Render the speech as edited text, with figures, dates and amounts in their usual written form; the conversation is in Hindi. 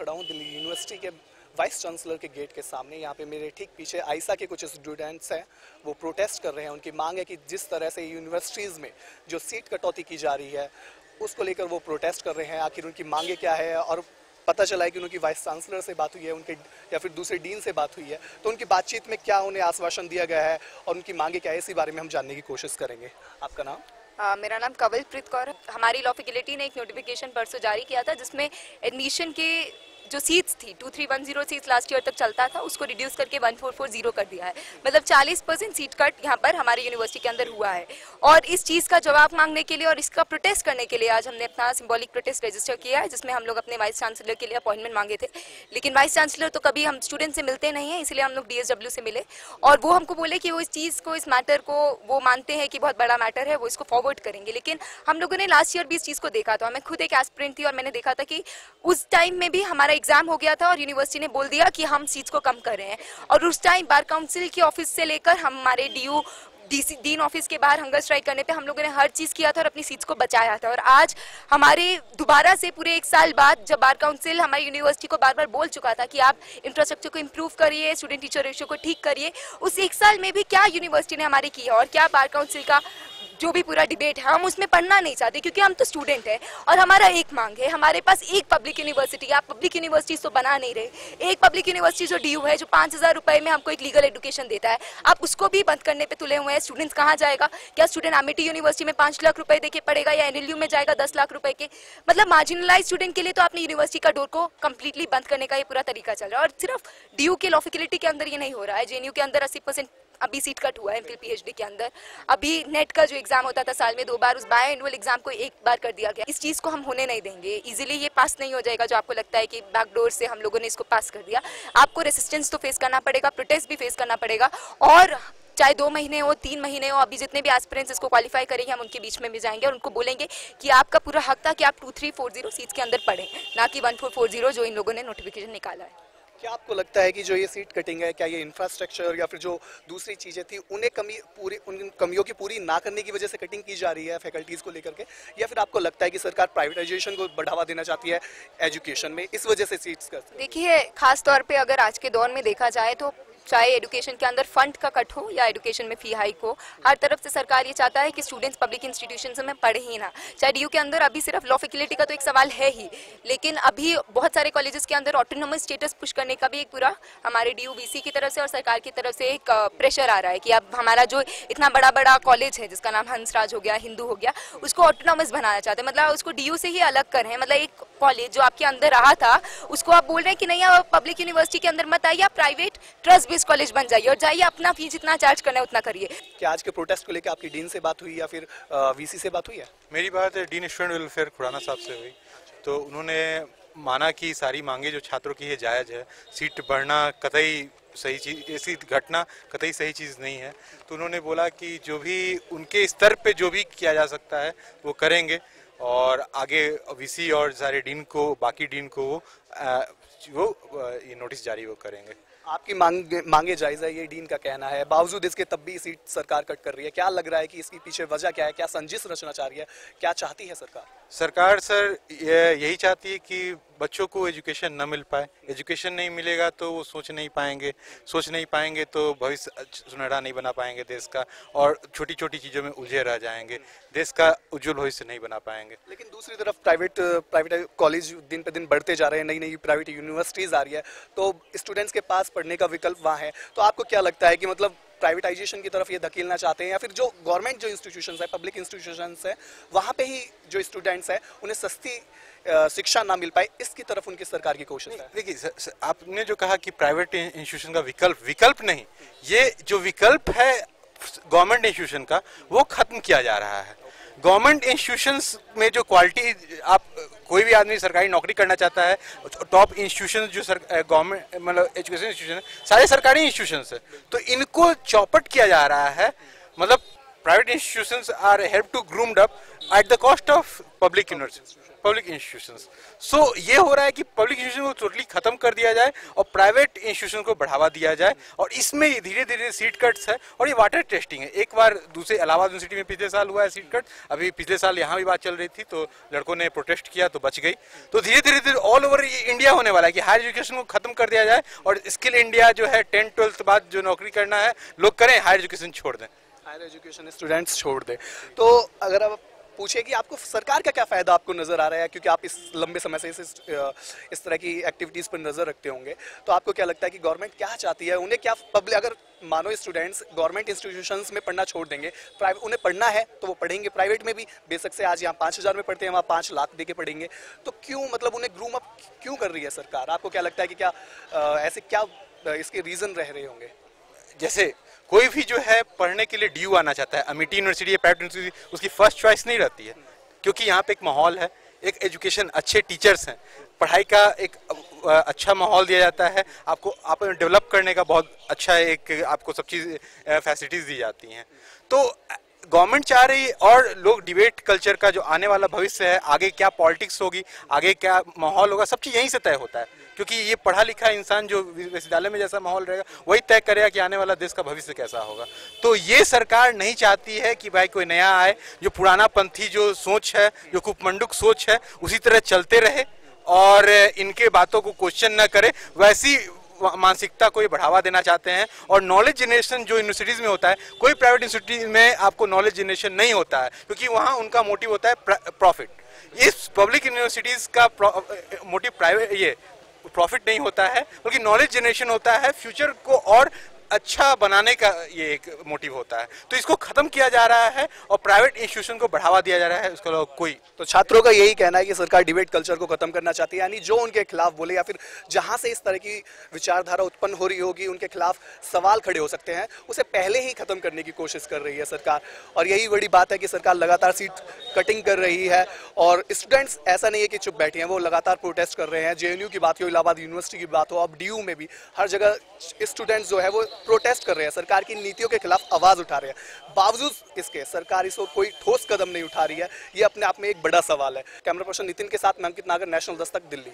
खड़ा हूँ दिल्ली यूनिवर्सिटी के वाइस चांसलर के गेट के सामने। यहाँ पे मेरे ठीक पीछे आइसा के कुछ स्टूडेंट्स हैं, वो प्रोटेस्ट कर रहे हैं। उनकी मांग है कि जिस तरह से यूनिवर्सिटीज़ में जो सीट कटौती की जा रही है उसको लेकर वो प्रोटेस्ट कर रहे हैं। आखिर उनकी मांगे क्या है, और पता चला है कि उनकी वाइस चांसलर से बात हुई है उनके, या फिर दूसरे डीन से बात हुई है, तो उनकी बातचीत में क्या उन्हें आश्वासन दिया गया है और उनकी मांगे क्या है, इसी बारे में हम जानने की कोशिश करेंगे। आपका नाम? मेरा नाम कंवलप्रीत कौर है। हमारी लॉ फैकल्टी ने एक नोटिफिकेशन परसों जारी किया था जिसमें एडमिशन के जो सीट्स थी 2310 सीट्स लास्ट ईयर तक चलता था उसको रिड्यूस करके 1440 कर दिया है। मतलब 40% सीट कट यहाँ पर हमारे यूनिवर्सिटी के अंदर हुआ है। और इस चीज़ का जवाब मांगने के लिए और इसका प्रोटेस्ट करने के लिए आज हमने अपना सिंबॉलिक प्रोटेस्ट रजिस्टर किया है, जिसमें हम लोग अपने वाइस चांसलर के लिए अपॉइंटमेंट मांगे थे। लेकिन वाइस चांसलर तो कभी हम स्टूडेंट से मिलते नहीं हैं, इसलिए हम लोग DSW से मिले और वो हमको बोले कि वो इस चीज़ को, इस मैटर को वो मानते हैं कि बहुत बड़ा मैटर है, वो इसको फॉरवर्ड करेंगे। लेकिन हम लोगों ने लास्ट ईयर भी इस चीज़ को देखा था। मैं खुद एक एस्पिरेंट थी और मैंने देखा था कि उस टाइम में भी हमारा एग्जाम हो गया था और यूनिवर्सिटी ने बोल दिया कि हम सीट्स को कम कर रहे हैं। और उस टाइम बार काउंसिल के ऑफिस से लेकर हमारे डीन ऑफिस के बाहर हंगर स्ट्राइक करने पे हम लोगों ने हर चीज किया था और अपनी सीट्स को बचाया था। और आज हमारे दोबारा से पूरे 1 साल बाद जब बार काउंसिल हमारी यूनिवर्सिटी को बार बार बोल चुका था कि आप इंफ्रास्ट्रक्चर को इम्प्रूव करिए, स्टूडेंट टीचर रेशियो को ठीक करिए, उस 1 साल में भी क्या यूनिवर्सिटी ने हमारी किया और क्या बार काउंसिल का जो भी पूरा डिबेट है हम उसमें पढ़ना नहीं चाहते, क्योंकि हम तो स्टूडेंट हैं और हमारा एक मांग है। हमारे पास एक पब्लिक यूनिवर्सिटी है, आप पब्लिक यूनिवर्सिटी तो बना नहीं रहे। एक पब्लिक यूनिवर्सिटी जो DU है, जो 5000 रुपए में हमको एक लीगल एजुकेशन देता है, आप उसको भी बंद करने पे तुले हुए हैं। स्टूडेंट्स कहाँ जाएगा? क्या स्टूडेंट अमेठी यूनिवर्सिटी में 5 लाख रुपए देके पढ़ेगा या NLU में जाएगा 10 लाख रुपए के? मतलब मार्जिनलाइज स्टूडेंट के लिए तो आपने यूनिवर्सिटी का डोर को कंप्लीटली बंद करने का ये पूरा तरीका चल रहा है। और सिर्फ DU के लॉ फैकल्टी के अंदर ये नहीं हो रहा है, JNU के अंदर 80% अभी सीट कट हुआ है MPhil PhD के अंदर। अभी नेट का जो एग्जाम होता था साल में 2 बार, उस बाय एनुअल एग्जाम को 1 बार कर दिया गया। इस चीज को हम होने नहीं देंगे। इजीली ये पास नहीं हो जाएगा जो आपको लगता है कि बैकडोर से हम लोगों ने इसको पास कर दिया। आपको रेसिस्टेंस तो फेस करना पड़ेगा, प्रोटेस्ट भी फेस करना पड़ेगा, और चाहे 2 महीने हो, 3 महीने हो, अभी जितने भी एस्पिरेंट्स इसको क्वालिफाई करेंगे हम उनके बीच में भी जाएंगे और उनको बोलेंगे कि आपका पूरा हक था कि आप 2340 सीट्स के अंदर पढ़ें, ना कि 1440 जो इन लोगों ने नोटिफिकेशन निकाला है। क्या आपको लगता है कि जो ये सीट कटिंग है, क्या ये इंफ्रास्ट्रक्चर या फिर जो दूसरी चीज़ें थी उन कमियों की पूरी ना करने की वजह से कटिंग की जा रही है फैकल्टीज़ को लेकर के, या फिर आपको लगता है कि सरकार प्राइवेटाइजेशन को बढ़ावा देना चाहती है एजुकेशन में, इस वजह से सीट्स का? देखिए, खास तौर पे अगर आज के दौर में देखा जाए तो चाहे एजुकेशन के अंदर फंड का कट हो या एजुकेशन में फी हाइक हो, हर तरफ से सरकार ये चाहता है कि स्टूडेंट्स पब्लिक इंस्टीट्यूशंस में पढ़े ही ना। चाहे DU के अंदर अभी सिर्फ लॉ फैकल्टी का तो एक सवाल है ही, लेकिन अभी बहुत सारे कॉलेजेस के अंदर ऑटोनोमस स्टेटस पुश करने का भी एक पूरा हमारे DU BC की तरफ से और सरकार की तरफ से एक प्रेशर आ रहा है कि अब हमारा जो इतना बड़ा बड़ा कॉलेज है जिसका नाम हंसराज हो गया, हिंदू हो गया, उसको ऑटोनोमस बनाना चाहते हैं। मतलब उसको DU से ही अलग कर रहे हैं। मतलब एक कॉलेज जो आपके अंदर रहा था उसको आप बोल रहे हैं कि नहीं, आप पब्लिक यूनिवर्सिटी के अंदर मत आइए, आप प्राइवेट ट्रस्ट बेस्ड कॉलेज बन जाइए और जाइए अपना फी जितना चार्ज करना है उतना करिए। क्या आज के प्रोटेस्ट को लेकर आपकी डीन से बात हुई या फिर VC से बात हुई है? मेरी बात डीन स्टूडेंट वेलफेयर खुराना साहब से हुई, तो उन्होंने माना कि सारी मांगे जो छात्रों की है जायज़ है, सीट बढ़ना कतई सही चीज़, ऐसी घटना कतई सही चीज़ नहीं है। तो उन्होंने बोला कि जो भी उनके स्तर पे जो भी किया जा सकता है वो करेंगे और आगे VC और सारे डीन को, बाकी डीन को वो ये नोटिस जारी वो करेंगे। आपकी मांगे जायज़ है, ये डीन का कहना है। बावजूद इसके तब भी सीट सरकार कट कर रही है। क्या लग रहा है कि इसके पीछे वजह क्या है? क्या साजिश रचना चाह रही है? क्या चाहती है सरकार? सरकार सर यही चाहती है कि बच्चों को एजुकेशन न मिल पाए। एजुकेशन नहीं मिलेगा तो वो सोच नहीं पाएंगे तो भविष्य सुनहरा नहीं बना पाएंगे देश का, और छोटी छोटी चीज़ों में उलझे रह जाएंगे, देश का उज्जवल भविष्य नहीं बना पाएंगे। लेकिन दूसरी तरफ प्राइवेट कॉलेज दिन पे दिन बढ़ते जा रहे हैं, नई नई प्राइवेट यूनिवर्सिटीज़ आ रही है, तो स्टूडेंट्स के पास पढ़ने का विकल्प वहाँ है। तो आपको क्या लगता है कि मतलब प्राइवेटाइजेशन की तरफ ये धकेलना चाहते हैं, या फिर जो गवर्नमेंट जो इंस्टीट्यूशंस है, पब्लिक इंस्टीट्यूशंस है, वहाँ पे ही जो स्टूडेंट्स हैं उन्हें सस्ती शिक्षा ना मिल पाए, इसकी तरफ उनकी सरकार की कोशिश है? देखिए, आपने जो कहा कि प्राइवेट इंस्टीट्यूशन का विकल्प नहीं, ये जो विकल्प है गवर्नमेंट इंस्टीट्यूशन का वो खत्म किया जा रहा है। गवर्नमेंट इंस्टीट्यूशंस में जो क्वालिटी, आप कोई भी आदमी सरकारी नौकरी करना चाहता है, टॉप इंस्टीट्यूशन जो गवर्नमेंट मतलब एजुकेशन इंस्टीट्यूशन है, सारे सरकारी इंस्टीट्यूशंस है, तो इनको चौपट किया जा रहा है। मतलब private institutions are help to groomed up at the cost of public university. Public institutions. So ये हो रहा है कि पब्लिक इंस्टीट्यूशन को टोटली खत्म कर दिया जाए और प्राइवेट इंस्टीट्यूशन को बढ़ावा दिया जाए, और इसमें धीरे धीरे सीट कट्स है और ये वाटर टेस्टिंग है। एक बार दूसरे इलाहाबाद यूनिवर्सिटी में पिछले साल हुआ है सीट कट, अभी पिछले साल यहाँ भी बात चल रही थी तो लड़कों ने प्रोटेस्ट किया तो बच गई। तो धीरे धीरे ऑल ओवर इंडिया होने वाला है कि हायर एजुकेशन को खत्म कर दिया जाए और स्किल इंडिया जो है 10-12 बाद जो नौकरी करना है लोग करें, हायर एजुकेशन छोड़ दें, हायर एजुकेशन स्टूडेंट्स छोड़ दें। तो अगर आप पूछे कि आपको सरकार का क्या फ़ायदा आपको नज़र आ रहा है, क्योंकि आप इस लंबे समय से इस तरह की एक्टिविटीज़ पर नज़र रखते होंगे, तो आपको क्या लगता है कि गवर्नमेंट क्या चाहती है, उन्हें क्या पब्लिक, अगर मानो स्टूडेंट्स गवर्नमेंट इंस्टीट्यूशंस में पढ़ना छोड़ देंगे, प्राइवेट उन्हें पढ़ना है तो वो पढ़ेंगे प्राइवेट में भी, बेशक से आज यहाँ 5,000 में पढ़ते हैं वहाँ 5 लाख दे के पढ़ेंगे, तो क्यों, मतलब उन्हें ग्रूम अप क्यों कर रही है सरकार? आपको क्या लगता है कि क्या ऐसे क्या इसके रीज़न रह रहे होंगे? जैसे कोई भी जो है पढ़ने के लिए DU आना चाहता है, अमेठी यूनिवर्सिटी या प्राइवेट यूनिवर्सिटी उसकी फर्स्ट चॉइस नहीं रहती है, क्योंकि यहाँ पे एक माहौल है, एक एजुकेशन, अच्छे टीचर्स हैं, पढ़ाई का एक अच्छा माहौल दिया जाता है, आप डेवलप करने का बहुत अच्छा एक आपको सब चीज़ फैसिलिटीज़ दी जाती हैं। तो गवर्नमेंट चाह रही है, और लोग डिबेट कल्चर का जो आने वाला भविष्य है, आगे क्या पॉलिटिक्स होगी, आगे क्या माहौल होगा, सब चीज़ यहीं से तय होता है, क्योंकि ये पढ़ा लिखा इंसान जो विश्वविद्यालय में जैसा माहौल रहेगा वही तय करेगा कि आने वाला देश का भविष्य कैसा होगा। तो ये सरकार नहीं चाहती है कि भाई कोई नया आए, जो पुराना पंथी जो सोच है, जो कुपमंडुक सोच है, उसी तरह चलते रहे और इनके बातों को क्वेश्चन न करे, वैसी मानसिकता को ये बढ़ावा देना चाहते हैं। और नॉलेज जनरेशन जो यूनिवर्सिटीज में होता है, कोई प्राइवेट यूनिवर्सिटी में आपको नॉलेज जनरेशन नहीं होता है, क्योंकि वहाँ उनका मोटिव होता है प्रॉफिट। इस पब्लिक यूनिवर्सिटीज का मोटिव प्राइवेट ये प्रॉफिट नहीं होता है, बल्कि नॉलेज जनरेशन होता है, फ्यूचर को और अच्छा बनाने का ये एक मोटिव होता है। तो इसको खत्म किया जा रहा है और प्राइवेट इंस्टीट्यूशन को बढ़ावा दिया जा रहा है, उसका कोई। तो छात्रों का यही कहना है कि सरकार डिबेट कल्चर को खत्म करना चाहती है, यानी जो उनके खिलाफ बोले या फिर जहां से इस तरह की विचारधारा उत्पन्न हो रही होगी, उनके खिलाफ सवाल खड़े हो सकते हैं, उसे पहले ही खत्म करने की कोशिश कर रही है सरकार। और यही बड़ी बात है कि सरकार लगातार सीट कटिंग कर रही है और स्टूडेंट्स ऐसा नहीं है कि चुप बैठे हैं, वो लगातार प्रोटेस्ट कर रहे हैं। JNU की बात हो, इलाहाबाद यूनिवर्सिटी की बात हो, अब DU में भी हर जगह स्टूडेंट्स जो है वो प्रोटेस्ट कर रहे हैं, सरकार की नीतियों के खिलाफ आवाज उठा रहे हैं। बावजूद इसके सरकार इसको कोई ठोस कदम नहीं उठा रही है, ये अपने आप में एक बड़ा सवाल है। कैमरा पर्सन नितिन के साथ मैं अंकित नागर, नेशनल दस्तक, दिल्ली।